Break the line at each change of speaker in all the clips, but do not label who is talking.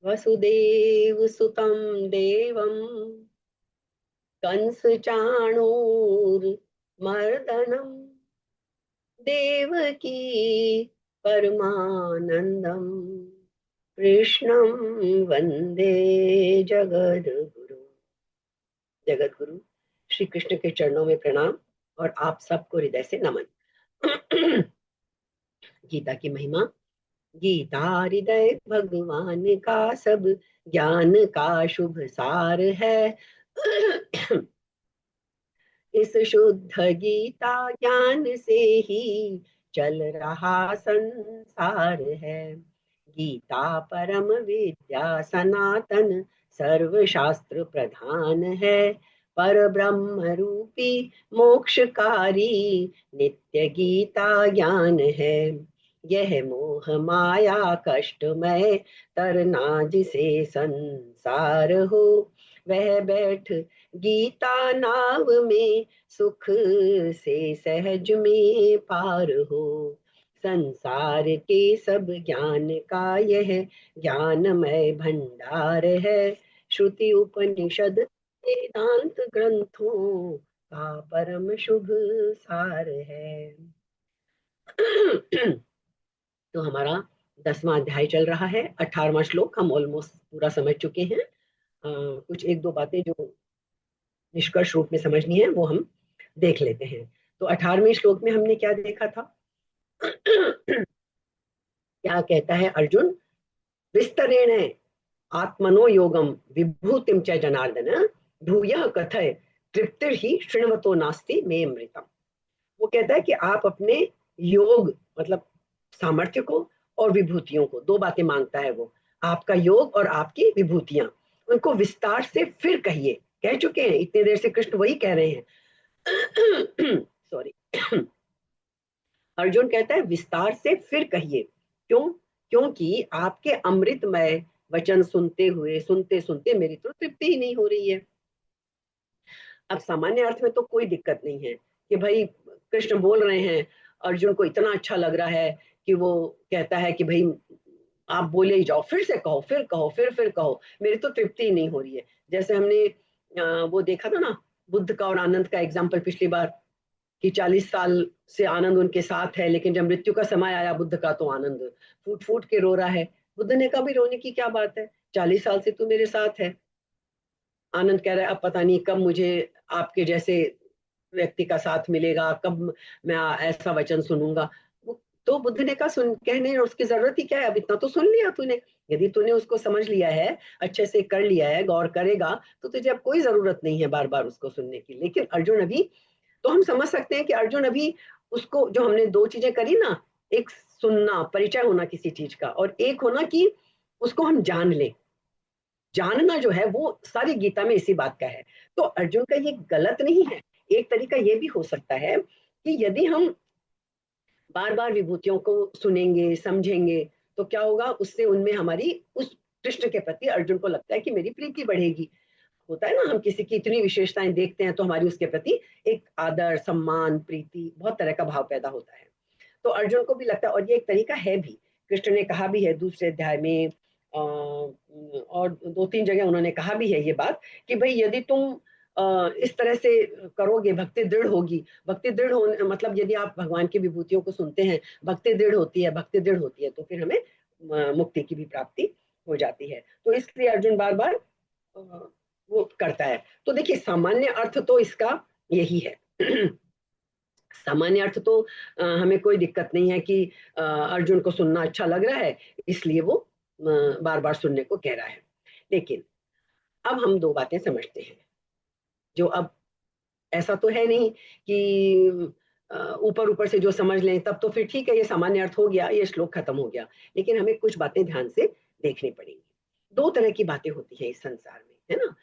वसुदेव सुतं देवं कंस चाणूर मर्दनम देवकी परमानंदम कृष्णं वंदे जगद्गुरु। जगत गुरु श्री कृष्ण के चरणों में प्रणाम और आप सबको हृदय से नमन। गीता की महिमा। गीता हृदय भगवान का सब ज्ञान का शुभ सार है। इस शुद्ध गीता ज्ञान से ही चल रहा संसार है। गीता परम विद्या सनातन सर्वशास्त्र प्रधान है। पर ब्रह्म रूपी मोक्षकारी नित्य गीता ज्ञान है। यह मोह माया कष्टमय तरना जिसे संसार हो, वह बैठ गीता नाव में सुख से सहज में पार हो। संसार के सब ज्ञान का यह ज्ञानमय भंडार है। श्रुति उपनिषद वेदांत ग्रंथों का परम शुभ सार है। तो हमारा 10वां अध्याय चल रहा है। 18वां श्लोक हम ऑलमोस्ट पूरा समझ चुके हैं। कुछ एक दो बातें जो निष्कर्ष रूप में समझनी है वो हम देख लेते हैं। तो 18वें श्लोक में हमने क्या देखा था? क्या कहता है अर्जुन? विस्तरेण आत्मनो योगम विभूतिम च जनार्दन भूयः कथय तृप्तिर ही शृण्वतो नास्ति मे अमृतम। वो कहता है कि आप अपने योग मतलब सामर्थ्य को और विभूतियों को, दो बातें मांगता है वो, आपका योग और आपकी विभूतियां, उनको विस्तार से फिर कहिए। कह चुके हैं इतनी देर से, कृष्ण वही कह रहे हैं। सॉरी। अर्जुन कहता है विस्तार से फिर कहिए। क्यों? क्योंकि आपके अमृतमय वचन सुनते सुनते मेरी तो तृप्ति ही नहीं हो रही है। अब सामान्य अर्थ में तो कोई दिक्कत नहीं है कि भाई कृष्ण बोल रहे हैं, अर्जुन को इतना अच्छा लग रहा है कि वो कहता है कि भाई आप बोले ही जाओ, फिर से कहो, फिर कहो, फिर कहो, मेरी तो तृप्ति ही नहीं हो रही है। जैसे हमने वो देखा था ना, बुद्ध का और आनंद का एग्जाम्पल पिछली बार, कि 40 साल से आनंद उनके साथ है, लेकिन जब मृत्यु का समय आया बुद्ध का तो आनंद फूट फूट के रो रहा है। बुद्ध ने कहा भी रोने की क्या बात है, 40 साल से तू मेरे साथ है। आनंद कह रहा है अब पता नहीं कब मुझे आपके जैसे व्यक्ति का साथ मिलेगा, कब मैं ऐसा वचन सुनूंगा। तो बुद्ध ने कहा सुन कहने उसकी जरूरत ही क्या है, अब इतना तो सुन लिया तूने। यदि तूने उसको समझ लिया है, अच्छे से कर लिया है, गौर करेगा, तो तुझे अब कोई जरूरत नहीं है बार बार उसको सुनने की। लेकिन अर्जुन अभी, तो हम समझ सकते हैं कि अर्जुन अभी, उसको जो हमने दो चीजें करी ना, एक सुनना, परिचय होना किसी चीज का, और एक होना कि उसको हम जान लें। जानना जो है वो सारी गीता में इसी बात का है। तो अर्जुन का ये गलत नहीं है। एक तरीका ये भी हो सकता है कि यदि हम बार बार विभूतियों को सुनेंगे, समझेंगे, तो क्या होगा, उससे उनमें हमारी उस कृष्ण के प्रति अर्जुन को लगता है कि मेरी प्रीति बढ़ेगी। होता है ना, हम किसी की इतनी विशेषताएं देखते हैं तो हमारी उसके प्रति एक आदर, सम्मान, प्रीति, बहुत तरह का भाव पैदा होता है। तो अर्जुन को भी लगता है, और ये एक तरीका है भी। कृष्ण ने कहा भी है दूसरे अध्याय में, और दो तीन जगह उन्होंने कहा भी है ये बात, कि भाई यदि तुम इस तरह से करोगे, भक्ति दृढ़ होगी। भक्ति दृढ़ हो मतलब यदि आप भगवान की विभूतियों को सुनते हैं, भक्ति दृढ़ होती है, भक्ति दृढ़ होती है, तो फिर हमें मुक्ति की भी प्राप्ति हो जाती है। तो इसलिए अर्जुन बार बार वो करता है। तो देखिए सामान्य अर्थ तो इसका यही है। सामान्य अर्थ तो हमें कोई दिक्कत नहीं है कि अर्जुन को सुनना अच्छा लग रहा है, इसलिए वो बार बार सुनने को कह रहा है। लेकिन अब हम दो बातें समझते हैं, जो अब ऐसा तो है नहीं कि ऊपर ऊपर से जो समझ लें तब तो फिर ठीक है, ये सामान्य अर्थ हो गया, ये श्लोक खत्म हो गया। लेकिन हमें कुछ बातें ध्यान से देखनी पड़ेंगी। दो तरह की बातें होती हैं इस संसार में, है ना।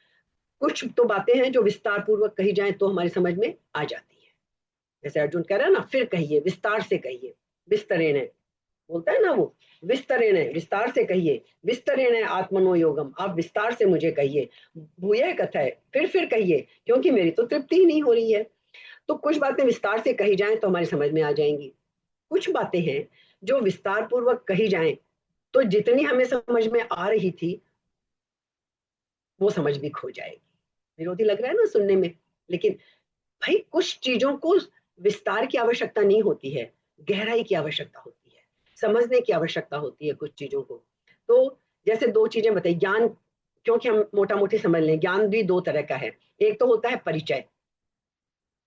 कुछ तो बातें हैं जो विस्तार पूर्वक कही जाए तो हमारी समझ में आ जाती है। जैसे अर्जुन कह रहा है ना, फिर कहिए, विस्तार से कहिए। विस्तरेण बोलता है ना वो, विस्तरेण, विस्तार से कहिए। विस्तरेण आत्मनो योगम, आप विस्तार से मुझे कहिए। भूय कथय, फिर कहिए, क्योंकि मेरी तो तृप्ति ही नहीं हो रही है। तो कुछ बातें विस्तार से कही जाएं तो हमारी समझ में आ जाएंगी। कुछ बातें हैं जो विस्तार पूर्वक कही जाएं तो जितनी हमें समझ में आ रही थी वो समझ भी खो जाएगी। विरोधी लग रहा है ना सुनने में, लेकिन भाई कुछ चीजों को विस्तार की आवश्यकता नहीं होती है, गहराई की आवश्यकता होती है, समझने की आवश्यकता होती है कुछ चीजों को। तो जैसे दो चीजें बताई, ज्ञान, क्योंकि हम मोटा मोटी समझ लें, ज्ञान भी दो तरह का है, एक तो होता है परिचय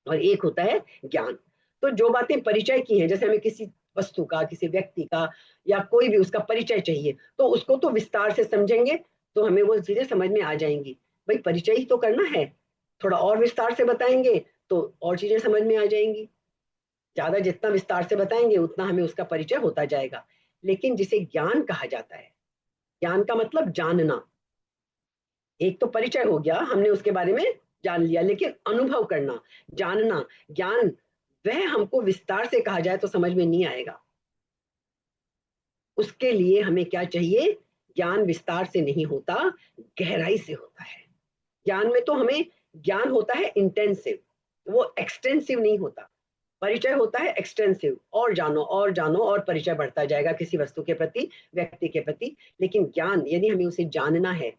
और एक होता है ज्ञान। तो जो बातें परिचय की हैं, जैसे हमें किसी वस्तु का, किसी व्यक्ति का या कोई भी उसका परिचय चाहिए, तो उसको तो विस्तार से समझेंगे तो हमें वो चीजें समझ में आ जाएंगी। भाई परिचय ही तो करना है, थोड़ा और विस्तार से बताएंगे तो और चीजें समझ में आ जाएंगी। ज्यादा जितना विस्तार से बताएंगे उतना हमें उसका परिचय होता जाएगा। लेकिन जिसे ज्ञान कहा जाता है, ज्ञान का मतलब जानना। एक तो परिचय हो गया, हमने उसके बारे में जान लिया, लेकिन अनुभव करना, जानना, ज्ञान, वह हमको विस्तार से कहा जाए तो समझ में नहीं आएगा। उसके लिए हमें क्या चाहिए? ज्ञान विस्तार से नहीं होता, गहराई से होता है। ज्ञान में तो हमें ज्ञान होता है इंटेंसिव, वो एक्सटेंसिव नहीं होता। परिचय होता है एक्सटेंसिव, और जानो और जानो और परिचय बढ़ता जाएगा किसी वस्तु के प्रति, व्यक्ति के प्रति। लेकिन ज्ञान, यदि हमें उसे जानना है,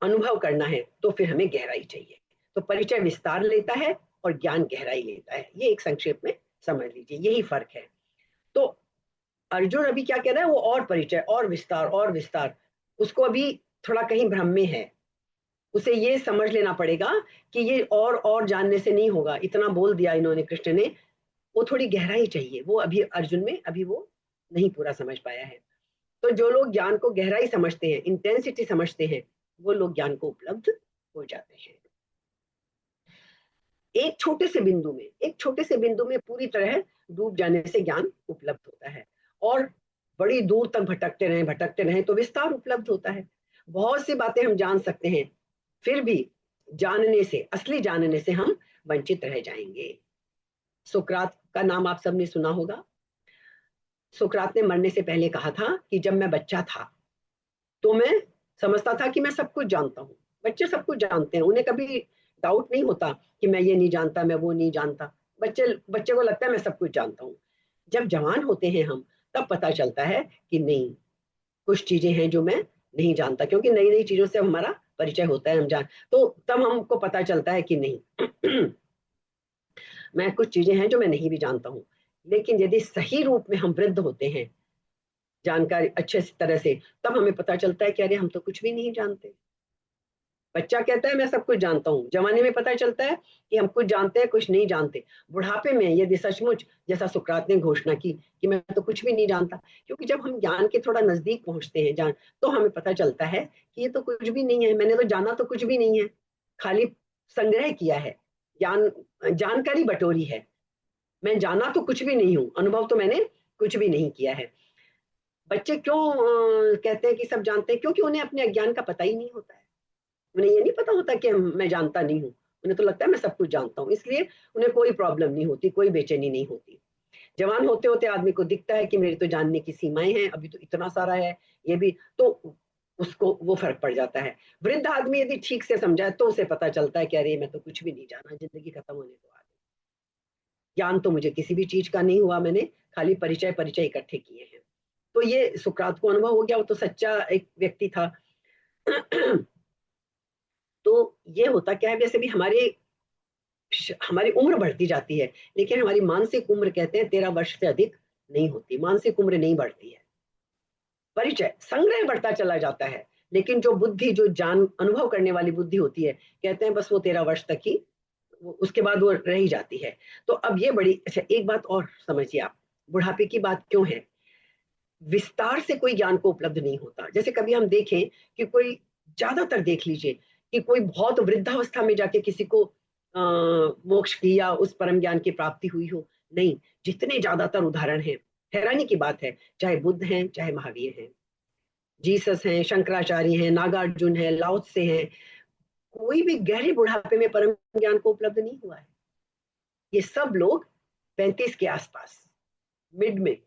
अनुभव करना है, तो फिर हमें गहराई चाहिए। तो परिचय विस्तार लेता है और ज्ञान गहराई लेता है। ये एक संक्षेप में समझ लीजिए, यही फर्क है। तो अर्जुन अभी क्या कह रहा है? वो और परिचय और विस्तार और विस्तार, उसको अभी थोड़ा कहीं भ्रम में है। उसे ये समझ लेना पड़ेगा कि ये और जानने से नहीं होगा, इतना बोल दिया इन्होंने कृष्ण ने, वो थोड़ी गहराई चाहिए। वो अभी अर्जुन में अभी वो नहीं पूरा समझ पाया है। तो जो लोग ज्ञान को गहराई समझते हैं, इंटेंसिटी समझते हैं, वो लोग ज्ञान को उपलब्ध हो जाते हैं। एक छोटे से बिंदु में, एक छोटे से बिंदु में पूरी तरह डूब जाने से ज्ञान उपलब्ध होता है, और बड़ी दूर तक भटकते रहें तो विस्तार उपलब्ध होता है। बहुत सी बातें हम जान सकते हैं, फिर भी जानने से, असली जानने से हम वंचित रह जाएंगे। सुकरात का नाम आप सबने सुना होगा। सुकरात ने मरने से पहले कहा था कि जब मैं बच्चा था तो मैं समझता था कि मैं सब कुछ जानता हूँ। बच्चे सब कुछ जानते हैं, उन्हें कभी डाउट नहीं होता कि मैं ये नहीं जानता, मैं वो नहीं जानता। बच्चे बच्चे को लगता है मैं सब कुछ जानता हूँ। जब जवान होते हैं हम, तब पता चलता है कि नहीं, कुछ चीजें हैं जो मैं नहीं जानता, क्योंकि नई नई चीजों से हमारा परिचय होता है, हम जान, तो तब हमको पता चलता है कि नहीं मैं कुछ चीजें हैं जो मैं नहीं भी जानता हूँ। लेकिन यदि सही रूप में हम वृद्ध होते हैं, जानकारी अच्छे तरह से, तब हमें पता चलता है कि अरे हम तो कुछ भी नहीं जानते। बच्चा कहता है मैं सब कुछ जानता हूँ, जवानी में पता चलता है कि हम कुछ जानते हैं, कुछ नहीं जानते। बुढ़ापे में यदि सचमुच जैसा सुकरात ने घोषणा की कि मैं तो कुछ भी नहीं जानता, क्योंकि जब हम ज्ञान के थोड़ा नजदीक पहुंचते हैं जान, तो हमें पता चलता है कि ये तो कुछ भी नहीं है, मैंने तो जाना तो कुछ भी नहीं है, खाली संग्रह किया है, ज्ञान, जानकारी बटोरी है। मैं जाना तो कुछ भी नहीं हूँ, अनुभव तो मैंने कुछ भी नहीं किया है। बच्चे क्यों कहते हैं कि सब जानते हैं? क्योंकि उन्हें अपने अज्ञान का पता ही नहीं होता है। उन्हें ये नहीं पता होता कि मैं जानता नहीं हूँ, उन्हें तो लगता है मैं सब कुछ जानता हूँ, इसलिए उन्हें कोई प्रॉब्लम नहीं होती, कोई बेचैनी नहीं होती। जवान होते होते आदमी को दिखता है कि मेरी तो जानने की सीमाएं हैं, अभी तो इतना सारा है, ये भी, तो उसको वो फर्क पड़ जाता है। वृद्ध आदमी यदि ठीक से समझाए तो उसे पता चलता है कि अरे मैं तो कुछ भी नहीं जाना, जिंदगी खत्म होने को आ गई, ज्ञान तो मुझे किसी भी चीज का नहीं हुआ, मैंने खाली परिचय परिचय इकट्ठे किए हैं। तो ये सुकरात को अनुभव हो गया, वो तो सच्चा एक व्यक्ति था। तो ये होता क्या है, वैसे भी हमारी उम्र बढ़ती जाती है, लेकिन हमारी मानसिक उम्र कहते हैं 13 वर्ष से अधिक नहीं होती, मानसिक उम्र नहीं बढ़ती है। परिचय संग्रह बढ़ता चला जाता है, लेकिन जो बुद्धि, जो जान अनुभव करने वाली बुद्धि होती है, कहते हैं बस वो 13 वर्ष तक ही, उसके बाद वो रह ही जाती है। तो अब ये बड़ी अच्छा, एक बात और समझिए आप, बुढ़ापे की बात क्यों है? विस्तार से कोई ज्ञान को उपलब्ध नहीं होता। जैसे कभी हम देखें कि कोई, ज्यादातर देख लीजिए कि कोई बहुत वृद्धावस्था में जाके किसी को मोक्ष की या उस परम ज्ञान की प्राप्ति हुई हो, नहीं। जितने ज्यादातर उदाहरण हैं, हैरानी की बात है, चाहे बुद्ध हैं, चाहे महावीर हैं, जीसस हैं, शंकराचार्य हैं, नागार्जुन हैं, लाओ त्से हैं, कोई भी गहरे बुढ़ापे में परम ज्ञान को उपलब्ध नहीं हुआ है। ये सब लोग 35 के आसपास, मिड में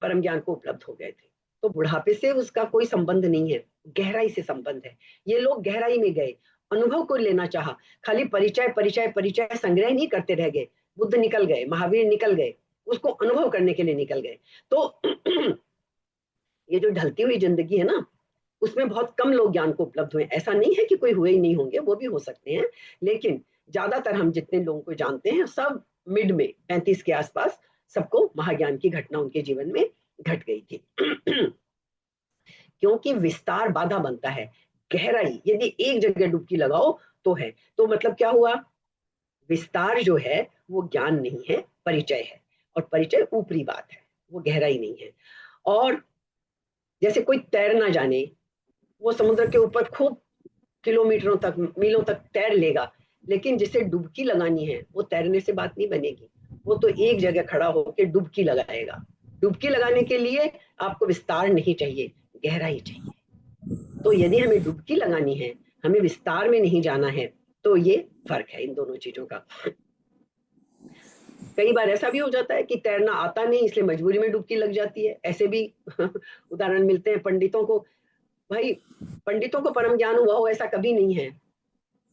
परम ज्ञान को उपलब्ध हो गए थे। तो बुढ़ापे से उसका कोई संबंध नहीं है, गहराई से संबंध है। ये लोग गहराई में गए, अनुभव को लेना चाहा, खाली परिचय परिचय परिचय संग्रह नहीं करते रह गए। बुद्ध निकल गए, महावीर निकल गए, उसको अनुभव करने के लिए निकल गए। तो ये जो ढलती हुई जिंदगी है ना, उसमें बहुत कम लोग ज्ञान को उपलब्ध हुए। ऐसा नहीं है कि कोई हुए ही नहीं होंगे, वो भी हो सकते हैं, लेकिन ज्यादातर हम जितने लोगों को जानते हैं सब मिड में 35 के आसपास सबको महाज्ञान की घटना उनके जीवन में घट गई थी। क्योंकि विस्तार बाधा बनता है, गहराई यदि एक जगह डुबकी लगाओ तो है, तो मतलब क्या हुआ, विस्तार जो है वो ज्ञान नहीं है, परिचय है, और परिचय ऊपरी बात है, वो गहराई नहीं है। और जैसे कोई तैर ना जाने, वो समुद्र के ऊपर खूब किलोमीटरों तक, मीलों तक तैर लेगा, लेकिन जिसे डुबकी लगानी है वो तैरने से बात नहीं बनेगी, वो तो एक जगह खड़ा होकर डुबकी लगाएगा। डुबकी लगाने के लिए आपको विस्तार नहीं चाहिए, गहराई चाहिए। तो यदि हमें डुबकी लगानी है, हमें विस्तार में नहीं जाना है, तो ये फर्क है इन दोनों चीजों का। कई बार ऐसा भी हो जाता है कि तैरना आता नहीं, इसलिए मजबूरी में डुबकी लग जाती है, ऐसे भी उदाहरण मिलते हैं पंडितों को। भाई पंडितों को परम ज्ञान हुआ हो ऐसा कभी नहीं है।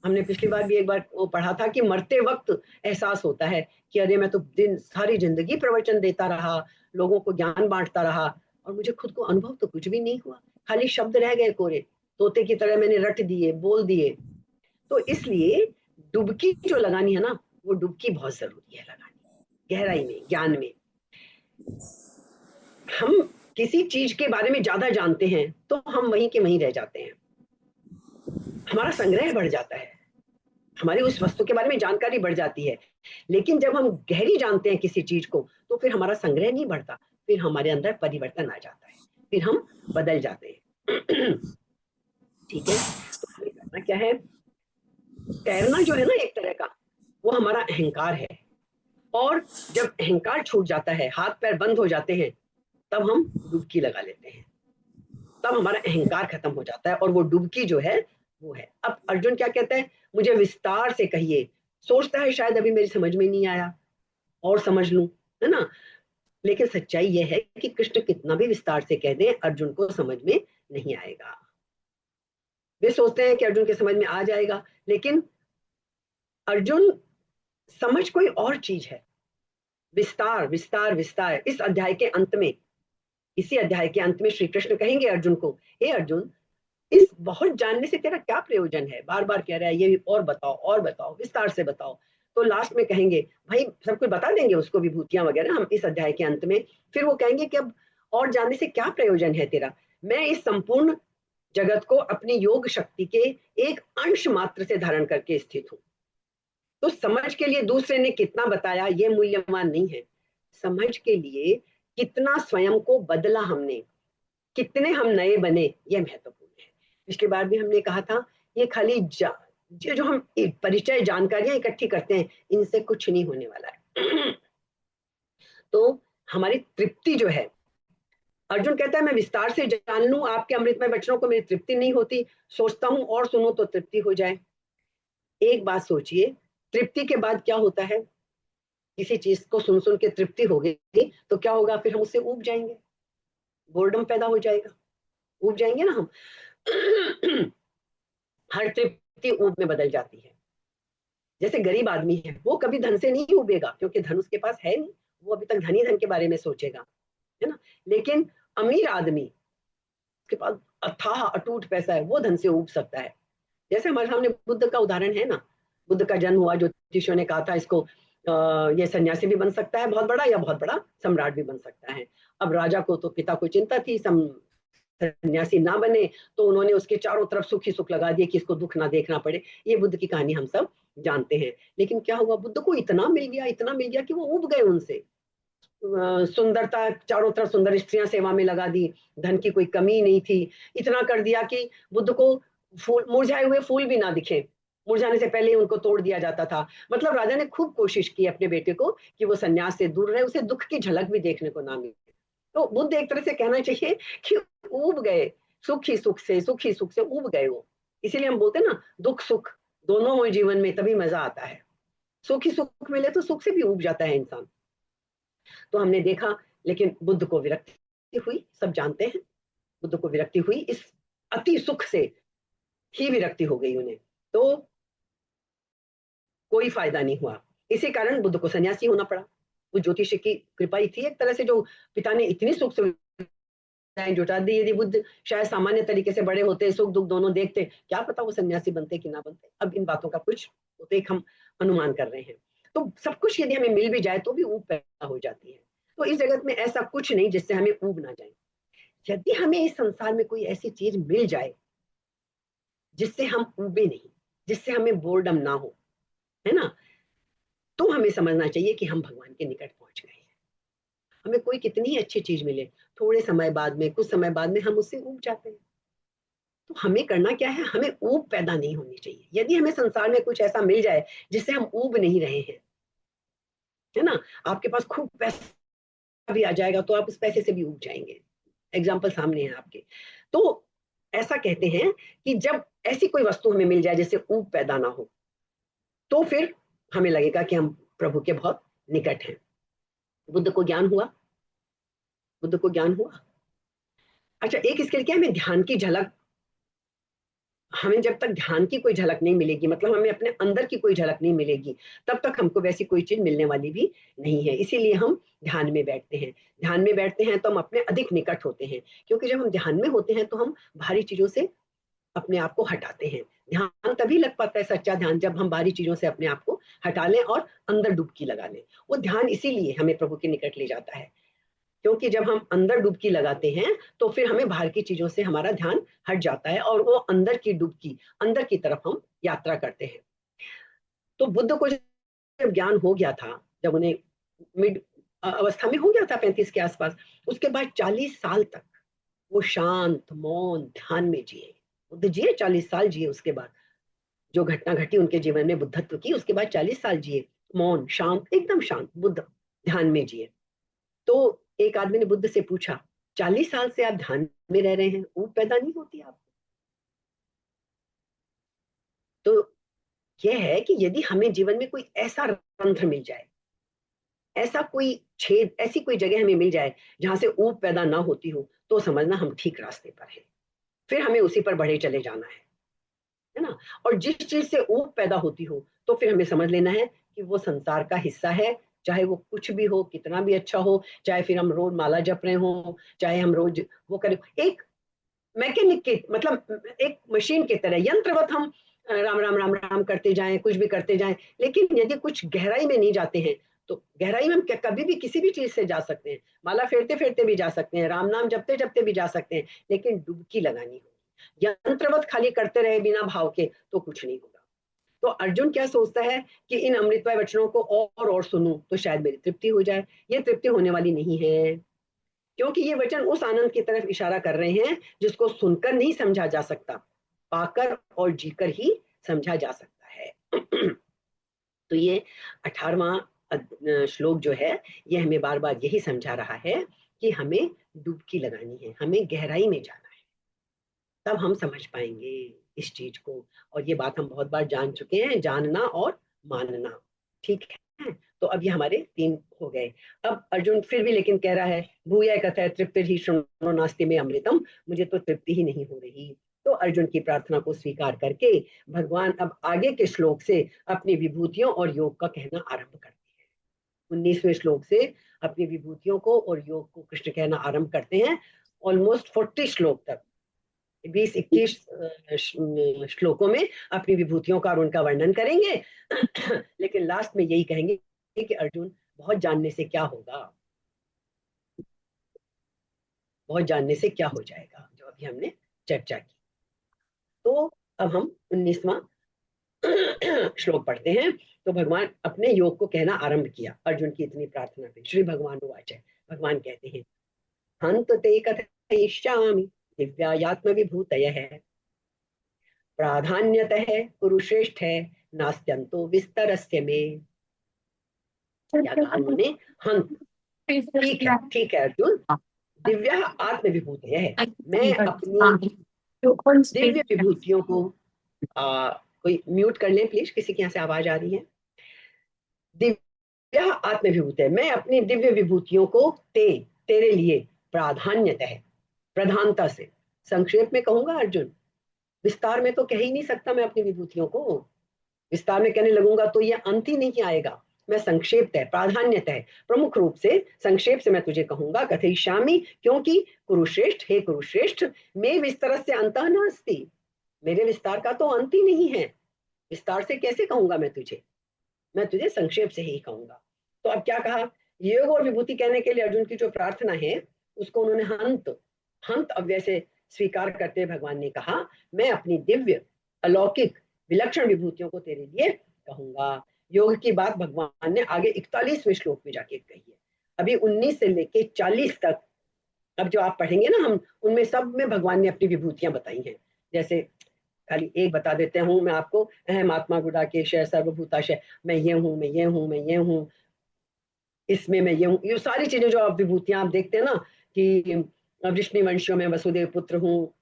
हमने पिछली बार भी एक बार वो पढ़ा था कि मरते वक्त एहसास होता है कि अरे मैं तो दिन सारी जिंदगी प्रवचन देता रहा, लोगों को ज्ञान बांटता रहा, और मुझे खुद को अनुभव तो कुछ भी नहीं हुआ, खाली शब्द रह गए कोरे, तोते की तरह मैंने रट दिए, बोल दिए। तो इसलिए डुबकी जो लगानी है ना, वो डुबकी बहुत जरूरी है लगानी, गहराई में, ज्ञान में। हम किसी चीज के बारे में ज्यादा जानते हैं तो हम वहीं के वहीं रह जाते हैं, हमारा संग्रह बढ़ जाता है, हमारी उस वस्तु के बारे में जानकारी बढ़ जाती है। लेकिन जब हम गहरी जानते हैं किसी चीज को, तो फिर हमारा संग्रह नहीं बढ़ता, फिर हमारे अंदर परिवर्तन आ जाता है, फिर हम बदल जाते हैं। ठीक है, तो हमें करना क्या है, तैरना जो है ना एक तरह का, वो हमारा अहंकार है। और जब अहंकार छूट जाता है, हाथ पैर बंद हो जाते हैं, तब हम डुबकी लगा लेते हैं, तब हमारा अहंकार खत्म हो जाता है, और वो डुबकी जो है वो है। अब अर्जुन क्या कहता है, मुझे विस्तार से कहिए, सोचता है शायद अभी मेरी समझ में नहीं आया, और समझ लूं, है ना। लेकिन सच्चाई यह है कि कृष्ण कितना भी विस्तार से कह दें, अर्जुन को समझ में नहीं आएगा। वे सोचते हैं कि अर्जुन के समझ में आ जाएगा, लेकिन अर्जुन समझ कोई और चीज है। विस्तार विस्तार विस्तार, इस अध्याय के अंत में, इसी अध्याय के अंत में श्री कृष्ण कहेंगे अर्जुन को, हे अर्जुन, इस बहुत जानने से तेरा क्या प्रयोजन है, बार बार कह रहा है ये और बताओ, और बताओ, विस्तार से बताओ। तो लास्ट में कहेंगे, भाई सब कुछ बता देंगे उसको, विभूतियां वगैरह, हम इस अध्याय के अंत में। फिर वो कहेंगे कि अब और जानने से क्या प्रयोजन है तेरा, मैं इस संपूर्ण जगत को अपनी योग शक्ति के एक अंश मात्र से धारण करके स्थित हूं। तो समझ के लिए दूसरे ने कितना बताया ये मूल्यवान नहीं है, समझ के लिए कितना स्वयं को बदला हमने, कितने हम नए बने, ये महत्वपूर्ण है। इसके बाद भी हमने कहा था, ये खाली जो हम परिचय जानकारियां इकट्ठी करते हैं, इनसे कुछ नहीं होने वाला है। तो हमारी तृप्ति जो है, अर्जुन कहता है मैं विस्तार से जान लूं आपके अमृतमय वचनों को, मेरी तृप्ति नहीं होती, सोचता हूं और सुनो तो तृप्ति हो जाए। एक बात सोचिए, तृप्ति के बाद क्या होता है, किसी चीज को सुन सुन के तृप्ति हो गई तो क्या होगा, फिर हम उससे ऊब जाएंगे, बोर्डम पैदा हो जाएगा, ऊब जाएंगे ना हम। हर तृप्ति ऊब में बदल जाती है। जैसे गरीब आदमी है, वो कभी धन से नहीं उबेगा, क्योंकि धन उसके पास है नहीं, वो अभी तक धनी धन के बारे में सोचेगा, है ना। लेकिन अमीर आदमी, उसके पास अथाह अटूट पैसा है, वो धन से उब सकता है। जैसे हमारे सामने बुद्ध का उदाहरण है ना, बुद्ध का जन्म हुआ, ज्योतिषियों ने कहा था इसको ये सन्यासी भी बन सकता है बहुत बड़ा, या बहुत बड़ा सम्राट भी बन सकता है। अब राजा को तो पिता को चिंता थी सन्यासी ना बने, तो उन्होंने उसके चारों तरफ सुख ही सुख लगा दिए कि इसको दुख ना देखना पड़े। ये बुद्ध की कहानी हम सब जानते हैं। लेकिन क्या हुआ, बुद्ध को इतना मिल गया, इतना मिल गया कि वो उब गए उनसे। सुंदरता, चारों तरफ सुंदर स्त्रियां सेवा में लगा दी, धन की कोई कमी नहीं थी, इतना कर दिया कि बुद्ध को फूल, मुरझाए हुए फूल भी ना दिखे, मुरझाने से पहले ही उनको तोड़ दिया जाता था। मतलब राजा ने खूब कोशिश की अपने बेटे को कि वो सन्यास से दूर रहे, उसे दुख की झलक भी देखने को ना मिले। तो बुद्ध एक तरह से कहना चाहिए कि उब गए, सुख ही सुख से, सुख ही सुख से उब गए वो। इसीलिए हम बोलते हैं ना, दुख सुख दोनों हो जीवन में तभी मजा आता है। सुख ही सुख मिले तो सुख से भी उब जाता है इंसान। तो हमने देखा, लेकिन बुद्ध को विरक्ति हुई, सब जानते हैं, बुद्ध को विरक्ति हुई, इस अति सुख से ही विरक्ति हो गई उन्हें, तो कोई फायदा नहीं हुआ। इसी कारण बुद्ध को सन्यासी होना पड़ा। वो ज्योतिष की कृपा ही थी एक तरह से, जो पिता ने इतनी सुख सुविधा जाएं, जुटा दी। यदि बुद्ध शायद सामान्य तरीके से बड़े होते, सुख दुख दोनों देखते, क्या पता वो सन्यासी बनते कि ना बनते। अब इन बातों का कुछ तो एक हम अनुमान कर रहे हैं। तो सब कुछ यदि हमें मिल भी जाए तो भी ऊब पैदा हो जाती है। तो इस जगत में ऐसा कुछ नहीं जिससे हमें ऊब ना जाए। यदि हमें इस संसार में कोई ऐसी चीज मिल जाए जिससे हम ऊबे नहीं, जिससे हमें बोर्डम ना हो, है ना, तो हमें समझना चाहिए कि हम भगवान के निकट पहुंच गए हैं। हमें कोई कितनी ही अच्छी चीज मिले, थोड़े समय बाद में, कुछ समय बाद में हम उससे ऊब जाते हैं। तो हमें करना क्या है, हमें ऊब पैदा नहीं होनी चाहिए। यदि हमें संसार में कुछ ऐसा मिल जाए जिससे हम ऊब नहीं रहे हैं, है ना, आपके पास खूब पैसा भी आ जाएगा तो आप उस पैसे से भी ऊब जाएंगे। एग्जाम्पल सामने है आपके। तो ऐसा कहते हैं कि जब ऐसी कोई वस्तु हमें मिल जाए जिससे ऊब पैदा ना हो, तो फिर हमें लगेगा कि हम प्रभु के बहुत निकट हैं। बुद्ध को ज्ञान हुआ, बुद्ध को ज्ञान हुआ। अच्छा, एक इसके लिए क्या, हमें ध्यान की झलक, हमें जब तक ध्यान की कोई झलक नहीं मिलेगी, मतलब हमें अपने अंदर की कोई झलक नहीं मिलेगी, तब तक हमको वैसी कोई चीज मिलने वाली भी नहीं है। इसीलिए हम ध्यान में बैठते हैं। ध्यान में बैठते हैं तो हम अपने अधिक निकट होते हैं, क्योंकि जब हम ध्यान में होते हैं तो हम भारी चीजों से अपने आप को हटाते हैं। ध्यान तभी लग पाता है, सच्चा ध्यान, जब हम बाहरी चीजों से अपने आप को हटा लें और अंदर डुबकी लगा लें। वो ध्यान इसीलिए हमें प्रभु के निकट ले जाता है, क्योंकि जब हम अंदर डुबकी लगाते हैं तो फिर हमें बाहर की चीजों से हमारा ध्यान हट जाता है और वो अंदर की डुबकी, अंदर की तरफ हम यात्रा करते हैं। तो बुद्ध को जब ज्ञान हो गया था, जब उन्हें मिड अवस्था में हो गया था 35 के आसपास, उसके बाद 40 साल तक वो शांत मौन ध्यान में जिए। बुद्ध जिए 40 साल जिए। उसके बाद जो घटना घटी उनके जीवन में बुद्धत्व की, उसके बाद 40 साल जिए, मौन शांत, एकदम शांत बुद्ध ध्यान में जिए। तो एक आदमी ने बुद्ध से पूछा, 40 साल से आप ध्यान में रह रहे हैं, ऊब पैदा नहीं होती आपको? तो यह है कि यदि हमें जीवन में कोई ऐसा रंध्र मिल जाए, ऐसा कोई छेद, ऐसी कोई जगह हमें मिल जाए जहां से ऊब पैदा ना होती हो, तो समझना हम ठीक रास्ते पर हैं। फिर हमें उसी पर बढ़े चले जाना है ना। और जिस चीज से ऊब पैदा होती हो, तो फिर हमें समझ लेना है कि वो संसार का हिस्सा है, चाहे वो कुछ भी हो, कितना भी अच्छा हो, चाहे फिर हम रोज माला जप रहे हो, चाहे हम रोज वो करें, एक मैकेनिक के, मतलब एक मशीन की तरह यंत्रवत हम राम राम राम राम करते जाएं, कुछ भी करते जाएं। लेकिन यदि कुछ गहराई में नहीं जाते हैं, तो गहराई में हम कभी भी किसी भी चीज से जा सकते हैं, माला फेरते फेरते भी जा सकते हैं, राम नाम जपते जपते भी जा सकते हैं, लेकिन डुबकी लगानी होगी। यंत्रवत खाली करते रहे बिना भाव के तो कुछ नहीं होगा। तो अर्जुन क्या सोचता है कि इन अमृतमय वचनों को और सुनूं तो शायद मेरी तृप्ति हो जाए। ये तृप्ति होने वाली नहीं है, क्योंकि ये वचन उस आनंद की तरफ इशारा कर रहे हैं जिसको सुनकर नहीं समझा जा सकता, पाकर और जीकर ही समझा जा सकता है। तो ये 18वां श्लोक जो है, ये हमें बार बार यही समझा रहा है कि हमें डुबकी लगानी है, हमें गहराई में जाना है, तब हम समझ पाएंगे इस चीज को। और ये बात हम बहुत बार जान चुके हैं, जानना और मानना, ठीक है। तो अब ये हमारे 3 हो गए। अब अर्जुन फिर भी लेकिन कह रहा है, भूय कथय तृप्ति ही शृणु नास्ति में अमृतम, मुझे तो तृप्ति ही नहीं हो रही। तो अर्जुन की प्रार्थना को स्वीकार करके भगवान अब आगे के श्लोक से अपनी विभूतियों और योग का कहना आरंभ करते हैं। 19वें श्लोक से अपनी विभूतियों को और योग को कृष्ण कहना आरंभ करते हैं। ऑलमोस्ट 40 श्लोक तक, 20-21 श्लोकों में अपनी विभूतियों का और उनका वर्णन करेंगे। लेकिन लास्ट में यही कहेंगे कि अर्जुन, बहुत जानने से क्या होगा, बहुत जानने से क्या हो जाएगा, जो अभी हमने चर्चा की। तो अब हम 19वां श्लोक पढ़ते हैं। तो भगवान अपने योग को कहना आरंभ किया अर्जुन की इतनी प्रार्थना पे। श्री भगवान उवाच, भगवान कहते हैं, हंत ते कथयिष्यामि दिव्यायात्म विभूतयः प्राधान्यतः कुरुश्रेष्ठ है नास्त्यंतो विस्तरस्य में। क्या कहा उन्होंने, हंत, ठीक है अर्जुन, दिव्य आत्म विभूतयः है, मैं अपनी दिव्य विभूतियों को कोई म्यूट कर ले प्लीज, किसी के यहाँ से आवाज आ रही है। दिव्य आत्म विभूत है, मैं अपनी दिव्य विभूतियों को तेरे लिए प्राधान्यतः, प्रधानता से, संक्षेप में कहूंगा अर्जुन, विस्तार में तो कह ही नहीं सकता मैं अपनी विभूतियों को। विस्तार में कहने लगूंगा तो ये अंत ही नहीं आएगा। मैं संक्षेपतः, प्राधान्यतः, प्रमुख रूप से, संक्षेप से मैं तुझे कहूंगा, कथयिष्यामि, क्योंकि कुरुश्रेष्ठ, हे कुरुश्रेष्ठ, मे विस्तरस्य अंतः नास्ति, मेरे विस्तार का तो अंत ही नहीं है, विस्तार से कैसे कहूंगा मैं तुझे संक्षेप से ही कहूंगा। तो अब क्या कहा, योग और विभूति कहने के लिए अर्जुन की जो प्रार्थना है उसको उन्होंने हंत हंत अव्यय से स्वीकार करते हुए भगवान ने कहा, मैं अपनी दिव्य, अलौकिक, विलक्षण विभूतियों को तेरे लिए कहूंगा। योग की बात भगवान ने आगे 41वें श्लोक में जाके कही है। अभी 19 से लेके 40 तक अब जो आप पढ़ेंगे ना, हम उनमें सब में भगवान ने अपनी विभूतियां बताई हैं। जैसे खाली एक बता देते हूँ मैं आपको, अहम आत्मा गुडाकेश सर्वभूताशय, मैं ये हूँ, मैं ये हूँ, मैं ये हूँ, इसमें मैं ये हूँ, ये सारी चीजें जो आप विभूतियां आप देखते हैं ना कि वृष्णि वंशियों में वसुदेव पुत्र हूँ,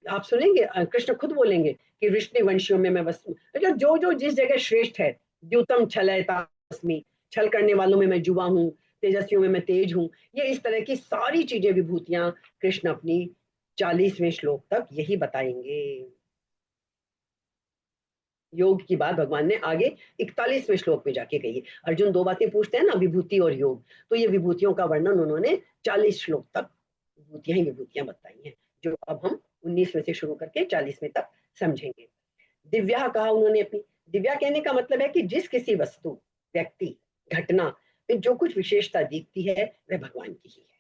आप सुनेंगे कृष्ण खुद बोलेंगे कि वृष्णि वंशियों में मैं वसु, जो जो जिस जगह श्रेष्ठ है, द्युतम छलयतास्मि, छल करने वालों में मैं जुआ हूँ, तेजस्वियों में मैं तेज हूँ, ये इस तरह की सारी चीजें विभूतियां कृष्ण अपनी 40वें श्लोक तक यही बताएंगे। योग की बात भगवान ने आगे 41वें श्लोक में जाके कही। अर्जुन दो बातें पूछते हैं ना, विभूति और योग, तो ये विभूतियों का वर्णन उन्होंने 40 श्लोक तक विभूतियां ही विभूतियां बताई हैं, जो अब हम 19वें से शुरू करके 40वें तक समझेंगे। दिव्या कहा उन्होंने अपनी, दिव्या कहने का मतलब है कि जिस किसी वस्तु, व्यक्ति, घटना में जो कुछ विशेषता दिखती है वह भगवान की ही है,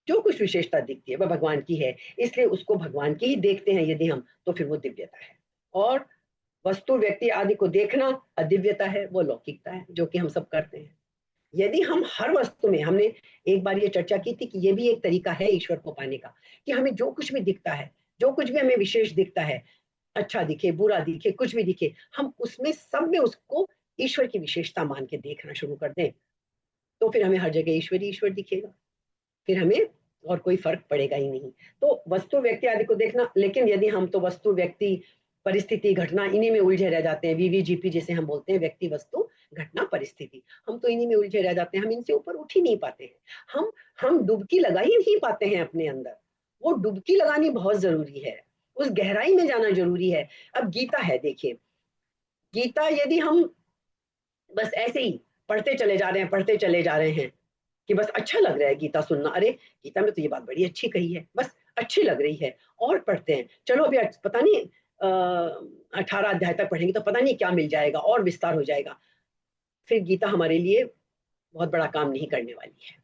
जो कुछ विशेषता दिखती है वह भगवान की है, इसलिए उसको भगवान की ही देखते हैं यदि हम, तो फिर वो दिव्यता है। और वस्तु, व्यक्ति आदि को देखना अदिव्यता है, वो लौकिकता है, जो कि हम सब करते हैं। यदि हम हर वस्तु में, हमने एक बार ये चर्चा की थी कि ये भी एक तरीका है ईश्वर को पाने का, कि हमें जो कुछ भी दिखता है, जो कुछ भी हमें विशेष दिखता है, अच्छा दिखे, बुरा दिखे, कुछ भी दिखे, हम उसमें सब में उसको ईश्वर की विशेषता मान के देखना शुरू कर दें, तो फिर हमें हर जगह ईश्वर ही ईश्वर दिखेगा, फिर हमें और कोई फर्क पड़ेगा ही नहीं। तो वस्तु, व्यक्ति आदि को देखना, लेकिन यदि हम तो वस्तु, व्यक्ति, परिस्थिति, घटना, इन्हीं में उलझे रह जाते हैं, वीवीजीपी जिसे हम बोलते हैं, व्यक्ति, वस्तु, घटना, परिस्थिति, हम तो इन्हीं में उलझे रह जाते हैं, हम इनसे ऊपर उठ ही नहीं पाते हैं, हम डुबकी लगा ही नहीं पाते हैं अपने अंदर। वो डुबकी लगानी बहुत जरूरी है, उस गहराई में जाना जरूरी है। अब गीता है, देखिए गीता यदि हम बस ऐसे ही पढ़ते चले जा रहे हैं, पढ़ते चले जा रहे हैं कि बस अच्छा लग रहा है गीता सुनना, अरे गीता में तो ये बात बड़ी अच्छी कही है, बस अच्छी लग रही है और पढ़ते हैं, चलो अभी पता नहीं 18 अध्याय तक पढ़ेंगे तो पता नहीं क्या मिल जाएगा और विस्तार हो जाएगा, फिर गीता हमारे लिए बहुत बड़ा काम नहीं करने वाली है।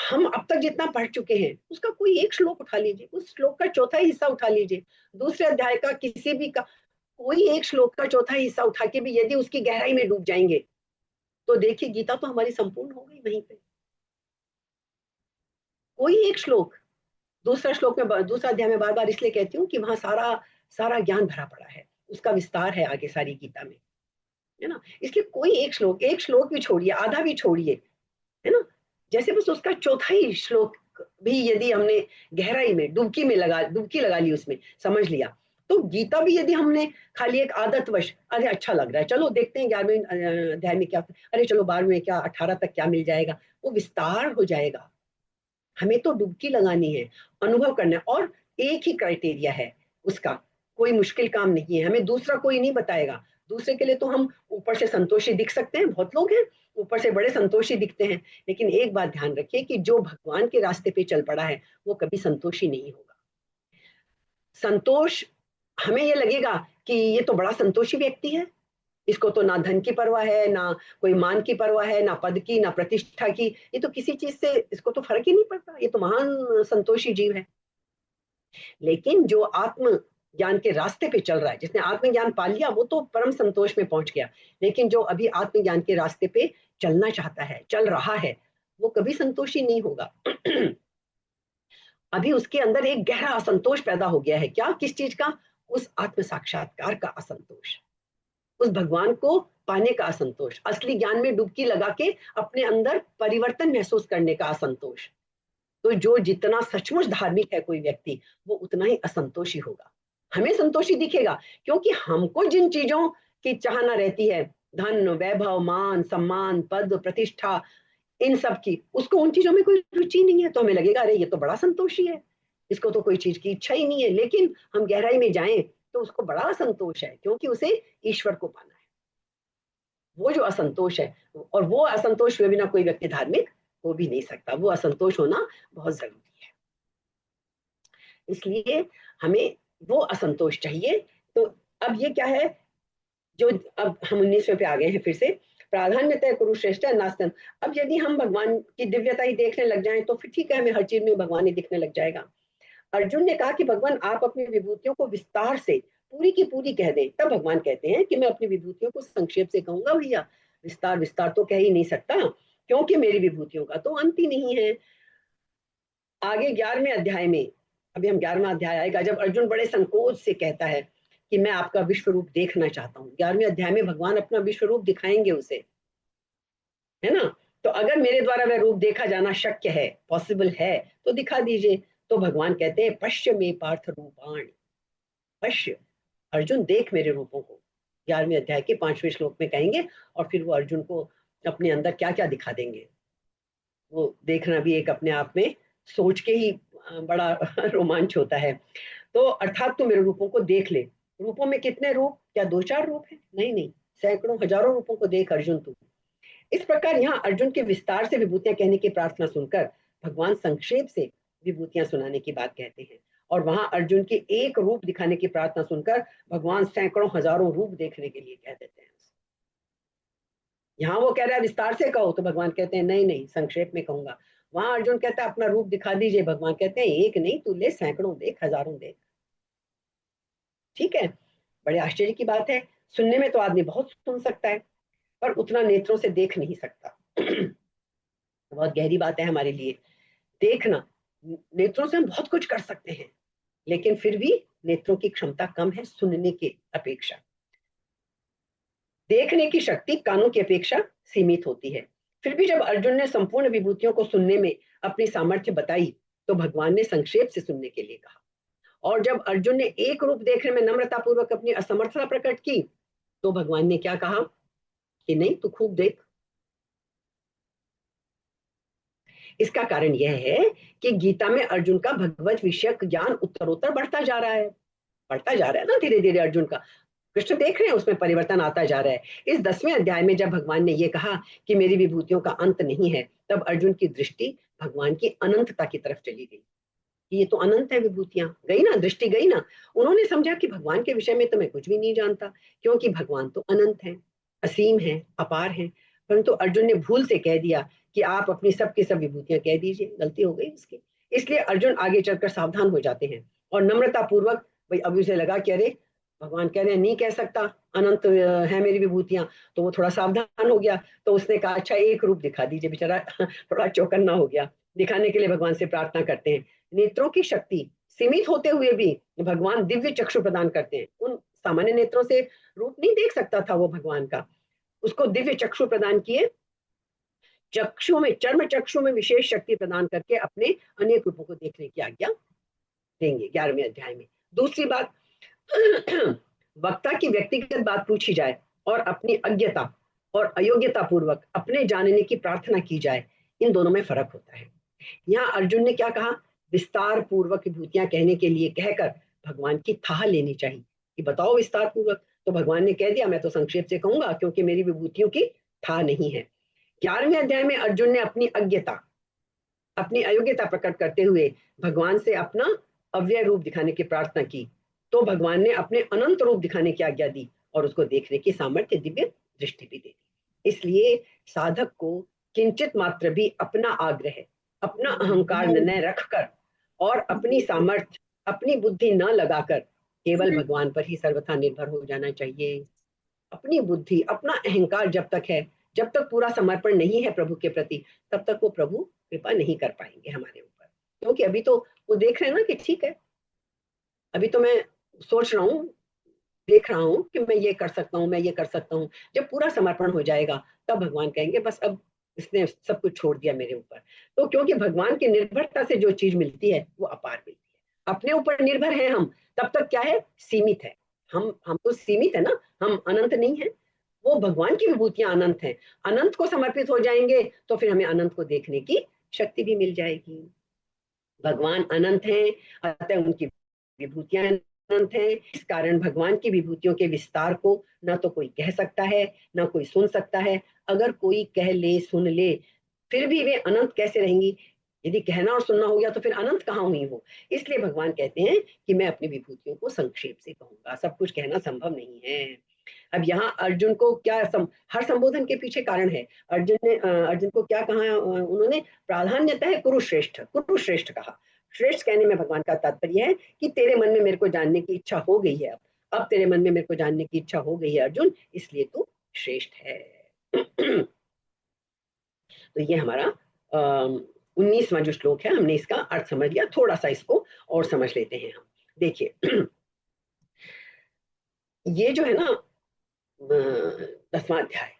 हम अब तक जितना पढ़ चुके हैं उसका कोई एक श्लोक उठा लीजिए, उस श्लोक का चौथा हिस्सा उठा लीजिए, दूसरे अध्याय का किसी भी का कोई एक श्लोक का चौथा हिस्सा उठा के भी यदि उसकी गहराई में डूब जाएंगे तो देखिए गीता तो हमारी संपूर्ण हो गई वहीं पे। कोई एक श्लोक, दूसरा श्लोक में, दूसरा अध्याय में बार बार इसलिए कहती हूँ कि वहां सारा सारा ज्ञान भरा पड़ा है, उसका विस्तार है आगे सारी गीता में, है ना। इसलिए कोई एक श्लोक भी छोड़िए, आधा भी छोड़िए, है ना, जैसे बस उसका चौथा ही श्लोक भी यदि हमने गहराई में डुबकी लगा ली, उसमें समझ लिया, तो गीता भी यदि हमने खाली एक आदतवश, अरे अच्छा लग रहा है चलो देखते हैं 11वें अध्याय में क्या, अरे चलो 12वें क्या, 18 तक क्या मिल जाएगा, वो विस्तार हो जाएगा। हमें तो डुबकी लगानी है, अनुभव करना है, और एक ही क्राइटेरिया है उसका, कोई मुश्किल काम नहीं है, हमें दूसरा कोई नहीं बताएगा। दूसरे के लिए तो हम ऊपर से संतोषी दिख सकते हैं, बहुत लोग हैं ऊपर से बड़े संतोषी दिखते हैं, लेकिन एक बात ध्यान रखिए कि जो भगवान के रास्ते पे चल पड़ा है वो कभी संतोषी नहीं होगा। संतोष, हमें ये लगेगा कि ये तो बड़ा संतोषी व्यक्ति है, इसको तो ना धन की परवाह है, ना कोई मान की परवाह है, ना पद की, ना प्रतिष्ठा की, ये तो किसी चीज से इसको तो फर्क ही नहीं पड़ता, ये तो महान संतोषी जीव है। लेकिन जो आत्म ज्ञान के रास्ते पे चल रहा है, जिसने आत्मज्ञान पा लिया, वो तो परम संतोष में पहुंच गया, लेकिन जो अभी आत्मज्ञान के रास्ते पे चलना चाहता है, चल रहा है, वो कभी संतोषी नहीं होगा। अभी उसके अंदर एक गहरा असंतोष पैदा हो गया है, क्या, किस चीज का, उस आत्म साक्षात्कार का असंतोष, उस भगवान को पाने का असंतोष, असली ज्ञान में डुबकी लगा के अपने अंदर परिवर्तन महसूस करने का असंतोष। तो जो जितना सचमुच धार्मिक है कोई व्यक्ति, वो उतना ही असंतोषी होगा। हमें संतोषी दिखेगा क्योंकि हमको जिन चीजों की चाहना रहती है, धन, वैभव, मान, सम्मान, पद, प्रतिष्ठा, इन सब की, उसको उन चीजों में कोई रुचि नहीं है, तो हमें लगेगा अरे ये तो बड़ा संतोषी है, इसको तो कोई चीज की इच्छा ही नहीं है। लेकिन हम गहराई में जाएं तो उसको बड़ा संतोष है, क्योंकि उसे ईश्वर को पाना है। वो जो असंतोष है, और वो असंतोष हुए बिना कोई व्यक्ति धार्मिक हो भी नहीं सकता, वो असंतोष होना बहुत जरूरी है। इसलिए हमें वो असंतोष चाहिए। तो अब ये क्या है, जो अब हम 19वें पे आ गए हैं फिर से, प्राधान्यतः कुरुश्रेष्ठ नास्तं। अब यदि हम भगवान की दिव्यता ही देखने लग जाएं तो फिर ठीक है, हमें हर चीज में भगवान ही दिखने लग जाएगा। अर्जुन ने कहा कि भगवान आप अपनी विभूतियों को विस्तार से पूरी की पूरी कह दें। तब भगवान कहते हैं कि मैं अपनी विभूतियों को संक्षेप से कहूंगा भैया, विस्तार विस्तार तो कह ही नहीं सकता, क्योंकि मेरी विभूतियों का तो अंत ही नहीं है। आगे 11वें अध्याय में, अभी हम 11वां अध्याय आएगा, जब अर्जुन बड़े संकोच से कहता है कि मैं आपका विश्व रूप देखना चाहता हूँ। 11वें अध्याय में भगवान अपना विश्व रूप दिखाएंगे उसे, है ना। तो अगर मेरे द्वारा वह रूप देखा जाना शक्य है, पॉसिबल है, तो दिखा दीजिए। तो भगवान कहते हैं पश्य में पार्थ रूपाण, पश्य, अर्जुन देख मेरे रूपों को। 11वें अध्याय के 5वें श्लोक में कहेंगे, और फिर वो अर्जुन को अपने अंदर क्या क्या दिखा देंगे, वो देखना भी एक अपने आप में सोच के ही बड़ा रोमांच होता है। तो अर्थात तू मेरे रूपों को देख ले। रूपों में कितने रूप, क्या 2-4 रूप है? नहीं नहीं, सैकड़ों हजारों रूपों को देख अर्जुन तू। इस प्रकार यहाँ अर्जुन के विस्तार से विभूतियां कहने की प्रार्थना सुनकर भगवान संक्षेप से विभूतियां सुनाने की बात कहते हैं, और वहां अर्जुन के एक रूप दिखाने की प्रार्थना सुनकर भगवान सैकड़ों हजारों रूप देखने के लिए कह देते हैं। यहाँ वो कह रहा है विस्तार से कहो, तो भगवान कहते हैं नहीं नहीं, संक्षेप में कहूंगा। वहां अर्जुन कहता है अपना रूप दिखा दीजिए, भगवान कहते हैं एक नहीं, तू ले सैकड़ों देख, हजारों देख। ठीक है, बड़े आश्चर्य की बात है। सुनने में तो आदमी बहुत सुन सकता है, पर उतना नेत्रों से देख नहीं सकता। बहुत गहरी बात है हमारे लिए देखना। नेत्रों से हम बहुत कुछ कर सकते हैं, लेकिन फिर भी नेत्रों की क्षमता कम है सुनने की अपेक्षा। देखने की शक्ति कानों की अपेक्षा सीमित होती है। फिर भी जब अर्जुन ने संपूर्ण विभूतियों को सुनने में अपनी सामर्थ्य बताई, तो भगवान ने संक्षेप से सुनने के लिए कहा। और जब अर्जुन ने एक रूप देखने में नम्रता पूर्वक अपनी असमर्थता प्रकट की, तो भगवान ने क्या कहा कि नहीं, तू खूब देख। इसका कारण यह है कि गीता में अर्जुन का भगवत विषयक ज्ञान उत्तरोत्तर बढ़ता जा रहा है, बढ़ता जा रहा है ना धीरे धीरे अर्जुन का। कृष्ण देख रहे हैं उसमें परिवर्तन आता जा रहा है। इस 10वें अध्याय में जब भगवान ने ये कहा कि मेरी विभूतियों का अंत नहीं है, तब अर्जुन की दृष्टि भगवान की अनंतता की तरफ चली गई। ये तो अनंत है, विभूतियां गई ना, दृष्टि गई ना। उन्होंने समझा कि भगवान के विषय में तो मैं कुछ भी नहीं जानता, क्योंकि भगवान तो अनंत है, असीम है, अपार है। परंतु अर्जुन ने भूल से कह दिया कि आप अपनी सबकी सब विभूतियां कह दीजिए, गलती हो गई उसकी। इसलिए अर्जुन आगे चलकर सावधान हो जाते हैं और नम्रता पूर्वक, भाई अभी उसे लगा कि अरे भगवान कह रहे हैं नहीं कह सकता, अनंत है मेरी विभूतियां, तो वो थोड़ा सावधान हो गया। तो उसने कहा अच्छा एक रूप दिखा दीजिए, बेचारा थोड़ा चौकन्ना हो गया। दिखाने के लिए भगवान से प्रार्थना करते हैं। नेत्रों की शक्ति सीमित होते हुए भी भगवान दिव्य चक्षु प्रदान करते हैं। उन सामान्य नेत्रों से रूप नहीं देख सकता था वो भगवान का, उसको दिव्य चक्षु प्रदान किए, चक्षु में, चर्म चक्षु में विशेष शक्ति प्रदान करके अपने अनेक रूपों को देखने की आज्ञा देंगे 11वें अध्याय में। दूसरी बात, वक्ता की व्यक्तिगत बात पूछी जाए और अपनी अज्ञता और अयोग्यता पूर्वक अपने जानने की प्रार्थना की जाए, इन दोनों में फर्क होता है। यहाँ अर्जुन ने क्या कहा, विस्तार पूर्वक विभूतियां कहने के लिए कहकर भगवान की थाह लेनी चाहिए कि बताओ विस्तार पूर्वक। तो भगवान ने कह दिया मैं तो संक्षेप से कहूंगा, क्योंकि मेरी विभूतियों की थाह नहीं है। 11वें अध्याय में अर्जुन ने अपनी अज्ञता, अपनी अयोग्यता प्रकट करते हुए भगवान से अपना अव्यय रूप दिखाने की प्रार्थना की, तो भगवान ने अपने अनंत रूप दिखाने की आज्ञा दी और उसको देखने की सामर्थ्य, दिव्य दृष्टि भी दे दी। इसलिए साधक को किंचित मात्र भी अपना आग्रह, अपना अहंकार निर्णय रखकर और अपनी सामर्थ्य, अपनी बुद्धि न लगाकर केवल भगवान पर ही सर्वथा निर्भर हो जाना चाहिए। अपनी बुद्धि, अपना अहंकार जब तक है, जब तक पूरा समर्पण नहीं है प्रभु के प्रति, तब तक वो प्रभु कृपा नहीं कर पाएंगे हमारे ऊपर। क्योंकि अभी तो वो देख रहे हैं ना कि ठीक है, अभी तो मैं सोच रहा हूँ, देख रहा हूँ कि मैं ये कर सकता हूँ, मैं ये कर सकता हूँ। जब पूरा समर्पण हो जाएगा तब भगवान कहेंगे बस अब इसने सब कुछ छोड़ दिया मेरे ऊपर। तो क्योंकि भगवान की निर्भरता से जो चीज मिलती है वो अपार मिलती है। अपने ऊपर निर्भर है हम, तब तक क्या है, सीमित है। हम तो सीमित है ना, हम अनंत नहीं है। वो भगवान की विभूतियां अनंत है। अनंत को समर्पित हो जाएंगे तो फिर हमें अनंत को देखने की शक्ति भी मिल जाएगी। भगवान अनंत हैं, अतः उनकी विभूतियां अनंत है, इस कारण भगवान की विभूतियों के विस्तार को ना तो कोई कह सकता है, ना कोई सुन सकता है। अगर कोई कह ले, सुन ले, फिर भी वे अनंत कैसे रहेंगी? यदि कहना और सुनना हो गया तो फिर अनंत कहाँ हुई वो? इसलिए भगवान कहते हैं कि मैं अपनी विभूतियों को संक्षेप से कहूंगा, सब कुछ कहना संभव नहीं है। अब यहाँ अर्जुन को क्या हर संबोधन के पीछे कारण है। अर्जुन को क्या कहा उन्होंने? प्राधान्यता है कुरुश्रेष्ठ, कुरुश्रेष्ठ कहा। श्रेष्ठ कहने में भगवान का तात्पर्य है कि तेरे मन में मेरे को जानने की इच्छा हो गई है, अब तेरे मन में मेरे को जानने की इच्छा हो गई है अर्जुन, इसलिए तू श्रेष्ठ है। तो ये हमारा 19वां जो श्लोक है, हमने इसका अर्थ समझ लिया। थोड़ा सा इसको और समझ लेते हैं हम। देखिए ये जो है ना 10वां अध्याय,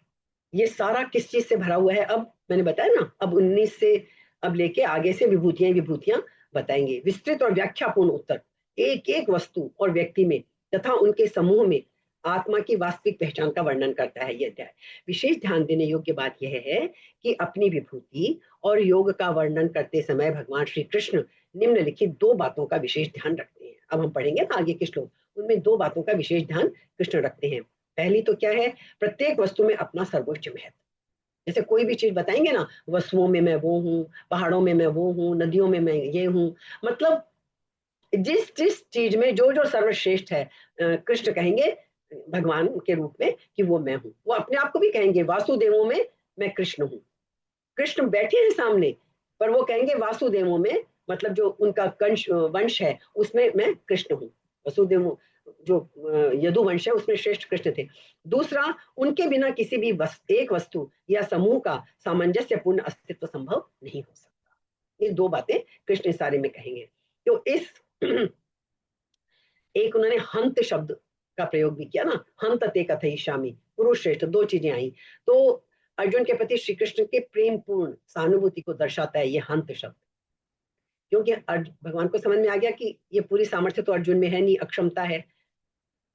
ये सारा किस चीज से भरा हुआ है? अब मैंने बताया ना, अब 19 से अब लेके आगे से विभूतियां विभूतियां बताएंगे। विस्तृत और व्याख्यापूर्ण उत्तर एक एक वस्तु और व्यक्ति में तथा उनके समूह में आत्मा की वास्तविक पहचान का वर्णन करता है ये अध्याय। विशेष ध्यान देने योग्य बात यह है कि अपनी विभूति और योग का वर्णन करते समय भगवान श्री कृष्ण निम्नलिखित दो बातों का विशेष ध्यान रखते हैं। अब हम पढ़ेंगे ना आगे के श्लोक, उनमें दो बातों का विशेष ध्यान कृष्ण रखते हैं। पहली तो क्या है? प्रत्येक वस्तु में अपना सर्वोच्च महत्व। जैसे कोई भी चीज बताएंगे ना, वस्तुओं में मैं वो हूँ, पहाड़ों में मैं वो हूँ, नदियों में मैं ये हूँ, मतलब जिस जिस चीज में जो जो सर्वश्रेष्ठ है, कृष्ण कहेंगे भगवान के रूप में कि वो मैं हूँ। वो अपने आप को भी कहेंगे वासुदेवों में मैं कृष्ण हूँ। कृष्ण बैठे हैं सामने, पर वो कहेंगे वासुदेवों में, मतलब जो उनका कंश वंश है उसमें मैं कृष्ण हूँ। वसुदेव जो यदुवंश है उसमें श्रेष्ठ कृष्ण थे। दूसरा, उनके बिना किसी भी एक वस्तु या समूह का सामंजस्यपूर्ण अस्तित्व संभव नहीं हो सकता। ये दो बातें कृष्ण इस सारे में कहेंगे। तो इस एक उन्होंने हंत शब्द का प्रयोग भी किया ना, हंत ते कथयिष्यामि, पुरुष श्रेष्ठ, दो चीजें आई। तो अर्जुन के प्रति श्री कृष्ण के प्रेम पूर्ण सहानुभूति को दर्शाता है ये हंत शब्द, क्योंकि भगवान को समझ में आ गया कि ये पूरी सामर्थ्य तो अर्जुन में है नहीं, अक्षमता है।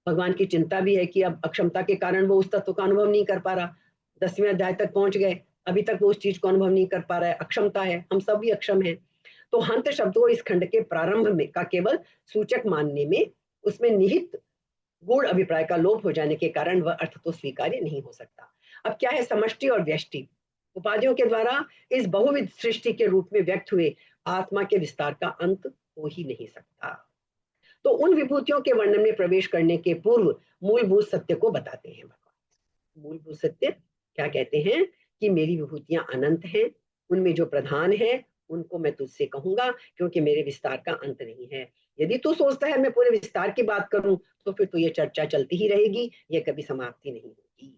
भगवान की चिंता भी है कि अब अक्षमता के कारण वो उस तत्व का अनुभव नहीं कर पा रहा। 10वें अध्याय तक पहुंच गए, अभी तक वो उस चीज को अनुभव नहीं कर पा रहा है, अक्षमता है, हम सब भी अक्षम हैं। तो हंत शब्द को इस खंड के प्रारंभ में का केवल सूचक मानने में उसमें निहित गूढ़ अभिप्राय का लोप हो जाने के कारण वह अर्थ तो स्वीकार्य नहीं हो सकता। अब क्या है? समष्टि और व्यष्टि उपाधियों के द्वारा इस बहुविध सृष्टि के रूप में व्यक्त हुए आत्मा के विस्तार का अंत हो ही नहीं सकता। तो उन विभूतियों के वर्णन में प्रवेश करने के पूर्व मूलभूत सत्य को बताते हैं भगवान। मूलभूत सत्य क्या कहते हैं? कि मेरी विभूतियां अनंत हैं, उनमें जो प्रधान है उनको मैं तुझसे कहूंगा, क्योंकि मेरे विस्तार का अंत नहीं है। यदि तू सोचता है मैं पूरे विस्तार की बात करूं तो फिर तो ये चर्चा चलती ही रहेगी, ये कभी समाप्ति नहीं होगी।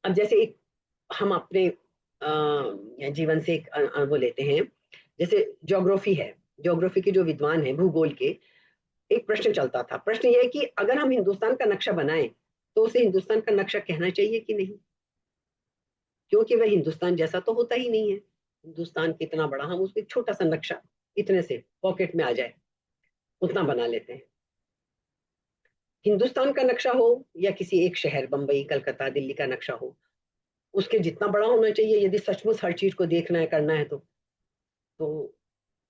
अब जैसे एक हम अपने जीवन से एक वो लेते हैं, जैसे ज्योग्राफी है, ज्योग्राफी के जो विद्वान है भूगोल के, एक प्रश्न चलता था। प्रश्न ये है कि अगर हम हिंदुस्तान का नक्शा बनाएं तो उसे हिंदुस्तान का नक्शा कहना चाहिए कि नहीं, क्योंकि वह हिंदुस्तान जैसा तो होता ही नहीं है। हिंदुस्तान कितना बड़ा, हम उसको एक छोटा सा नक्शा इतने से पॉकेट में आ जाए उतना बना लेते हैं। हिंदुस्तान का नक्शा हो या किसी एक शहर, बंबई, कलकत्ता, दिल्ली का नक्शा हो, उसके जितना बड़ा होना चाहिए यदि सचमुच हर चीज को देखना है, करना है तो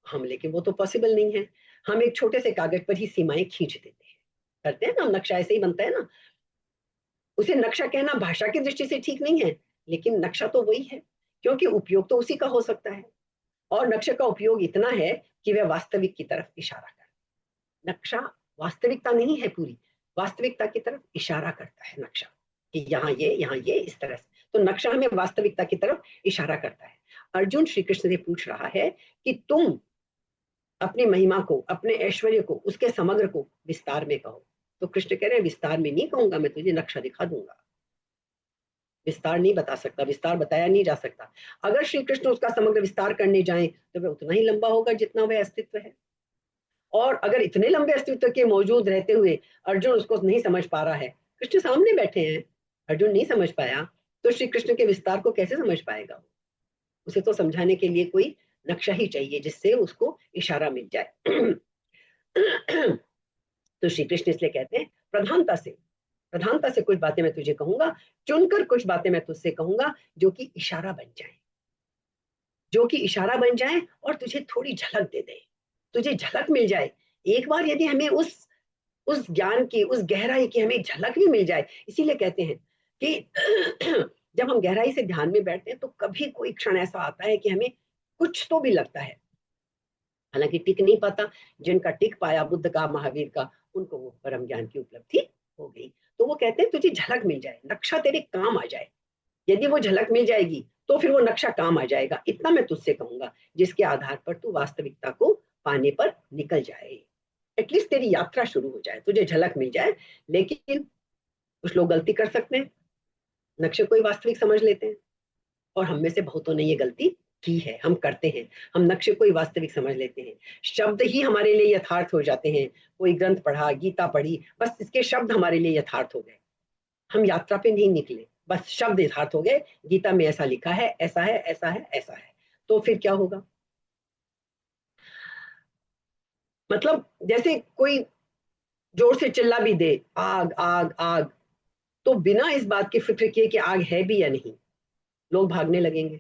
हम, लेकिन वो तो पॉसिबल नहीं है। हम एक छोटे से कागज पर ही सीमाएं खींच देते हैं, करते हैं ना, नक्शा ऐसे ही बनता है ना। उसे नक्शा कहना भाषा की दृष्टि से ठीक नहीं है, लेकिन नक्शा तो वही है, क्योंकि उपयोग तो उसी का हो सकता है। और नक्शे का उपयोग इतना है कि वह वास्तविक की तरफ इशारा कर, नक्शा वास्तविकता नहीं है पूरी, वास्तविकता की तरफ इशारा करता है नक्शा, कि यहाँ ये इस तरह से। तो नक्शा हमें वास्तविकता की तरफ इशारा करता है। अर्जुन श्री कृष्ण से पूछ रहा है कि तुम अपनी महिमा को, अपने ऐश्वर्य को, उसके समग्र को विस्तार में कहो। तो कृष्ण कह रहे हैं विस्तार में नहीं कहूंगा, मैं तुझे नक्शा दिखा दूंगा, विस्तार नहीं बता सकता, विस्तार बताया नहीं जा सकता। अगर श्री कृष्ण उसका समग्र विस्तार करने जाएं तो वह उतना ही लंबा होगा जितना वह अस्तित्व है। और अगर इतने लंबे अस्तित्व के मौजूद रहते हुए अर्जुन उसको नहीं समझ पा रहा है, कृष्ण सामने बैठे हैं, अर्जुन नहीं समझ पाया, तो श्री कृष्ण के विस्तार को कैसे समझ पाएगा? उसे तो समझाने के लिए कोई नक्शा ही चाहिए जिससे उसको इशारा मिल जाए। तो श्री कृष्ण इसलिए कहते हैं प्रधानता से कुछ बातें मैं तुझे कहूंगा, चुनकर कुछ बातें मैं तुझसे कहूंगा जो कि इशारा बन जाए, जो कि इशारा बन जाए और तुझे थोड़ी झलक दे दे, तुझे झलक मिल जाए एक बार यदि हमें उस ज्ञान की, उस गहराई की हमें झलक भी मिल जाए, इसीलिए कहते हैं कि जब हम गहराई से ध्यान में बैठते हैं तो कभी कोई क्षण ऐसा आता है कि हमें कुछ तो भी लगता है, हालांकि टिक नहीं पाता। जिनका टिक पाया बुद्ध का, महावीर का, उनको वो परम ज्ञान की उपलब्धि हो गई। तो वो कहते हैं तुझे झलक मिल जाए, नक्शा तेरे काम आ जाए, यदि वो झलक मिल जाएगी तो फिर वो नक्शा काम आ जाएगा, इतना मैं तुझसे कहूंगा, जिसके आधार पर तू वास्तविकता को पाने पर निकल जाए, एटलीस्ट तेरी यात्रा शुरू हो जाए, तुझे झलक मिल जाए। लेकिन कुछ लोग गलती कर सकते हैं, नक्शे को ही वास्तविक समझ लेते हैं, और हम में से बहुतों ने ये गलती की है, हम करते हैं, हम नक्शे को ही वास्तविक समझ लेते हैं, शब्द ही हमारे लिए यथार्थ हो जाते हैं। कोई ग्रंथ पढ़ा, गीता पढ़ी, बस इसके शब्द हमारे लिए यथार्थ हो गए, हम यात्रा पे नहीं निकले, बस शब्द यथार्थ हो गए, गीता में ऐसा लिखा है, ऐसा है, ऐसा है, ऐसा है। तो फिर क्या होगा? मतलब जैसे कोई जोर से चिल्ला भी दे, आग आग आग, तो बिना इस बात की फिक्र किए कि आग है भी या नहीं, लोग भागने लगेंगे।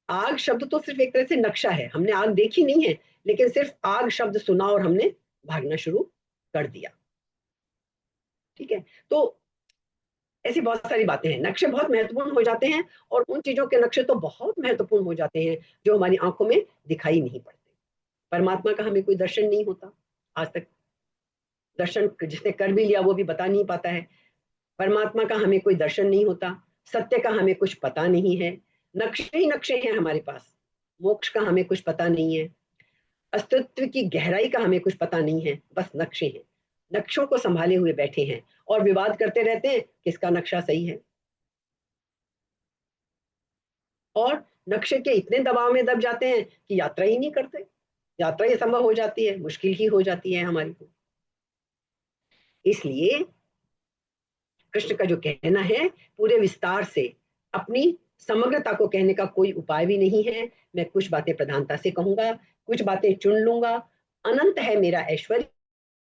आग शब्द तो सिर्फ एक तरह से नक्शा है, हमने आग देखी नहीं है, लेकिन सिर्फ आग शब्द सुना और हमने भागना शुरू कर दिया। ठीक है, तो ऐसी बहुत सारी बातें हैं, नक्शे बहुत महत्वपूर्ण हो जाते हैं, और उन चीजों के नक्शे तो बहुत महत्वपूर्ण हो जाते हैं जो हमारी आंखों में दिखाई नहीं पड़ते। परमात्मा का हमें कोई दर्शन नहीं होता आज तक, दर्शन जिसने कर भी लिया वो भी बता नहीं पाता है। परमात्मा का हमें कोई दर्शन नहीं होता, सत्य का हमें कुछ पता नहीं है, नक्शे ही नक्शे हैं हमारे पास, मोक्ष का हमें कुछ पता नहीं है, अस्तित्व की गहराई का हमें कुछ पता नहीं है, बस नक्शे हैं, नक्शों को संभाले हुए बैठे हैं और विवाद करते रहते हैं किसका नक्शा सही है। और नक्शे के इतने दबाव में दब जाते हैं कि यात्रा ही नहीं करते, यात्रा ही असंभव हो जाती है, मुश्किल ही हो जाती है हमारी को। इसलिए कृष्ण का जो कहना है पूरे विस्तार से, अपनी समग्रता को कहने का कोई उपाय भी नहीं है, मैं कुछ बातें प्रधानता से कहूंगा, कुछ बातें चुन लूंगा। अनंत है मेरा ऐश्वर्य,